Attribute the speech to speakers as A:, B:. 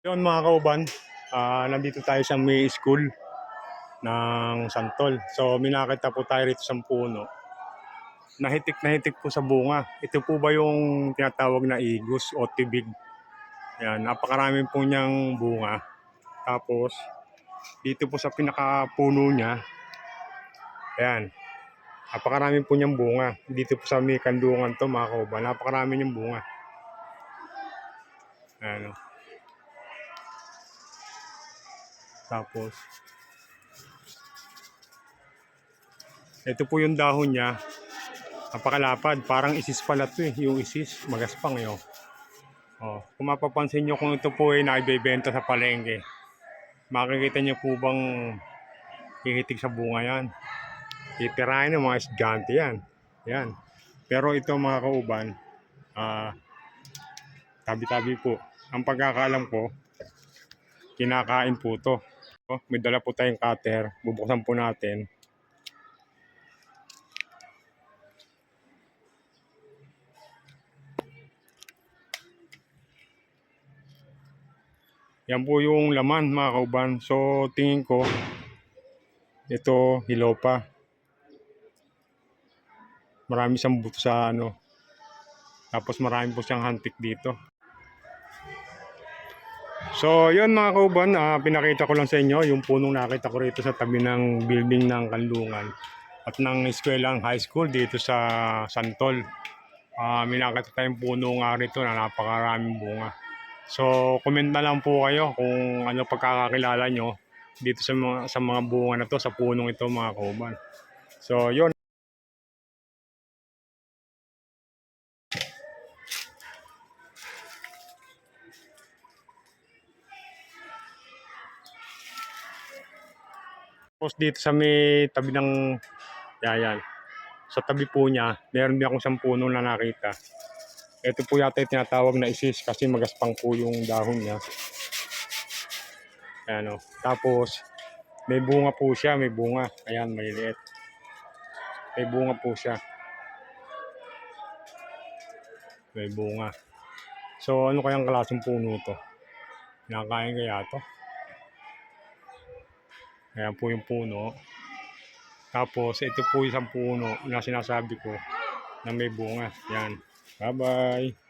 A: Yun mga kauban, nandito tayo sa may school ng Santol. So may nakita po tayo rito sa puno. Nahitik na hitik po sa bunga. Ito po ba yung tinatawag na igus o tibig? Yan, napakarami po niyang bunga. Tapos dito po sa pinakapuno niya, ayan, napakarami po niyang bunga. Dito po sa may kandungan to mga kauban, napakarami niyang bunga. Ayan, oh. Tapos ito po yung dahon niya. Napakalapad, parang isis pala ito eh, yung isis, magaspang yun. Oh, kung mapapansin nyo kung ito po ay naibebenta sa palengke, makikita nyo po bang hihitig sa bunga yan. Titirahin ng mga estudyante yan. Yan. Pero ito mga kauban, tabi-tabi po. Ang pagkakaalam ko, kinakain po to. Oh, may dala po tayong cutter, bubuksan po natin. Yan po yung laman mga kauban. So tingin ko ito hilopa. Marami siyang buto sa ano. Tapos marami po siyang hantik dito. So yun mga kauban, pinakita ko lang sa inyo yung punong nakita ko rito sa tabi ng building ng Kanlungan at ng eskwelaang high school dito sa Santol. May nakita tayong puno nga rito na napakaraming bunga. So comment na lang po kayo kung ano pagkakakilala nyo dito sa mga bunga na to, sa punong ito mga kauban. So yun. Tapos dito sa may tabi ng yayan, sa tabi po niya, meron din akong isang puno na nakita. Ito po yata yung tinatawag na isis kasi magaspang po yung dahon niya. Ayan o. Tapos may bunga po siya, may bunga. Ayan, maliliit. May bunga po siya. May bunga. So ano kayang klaseng puno to? Nakakain kaya to? Ayan po yung puno. Tapos ito po isang puno na sinasabi ko na may bunga. Yan. Bye-bye.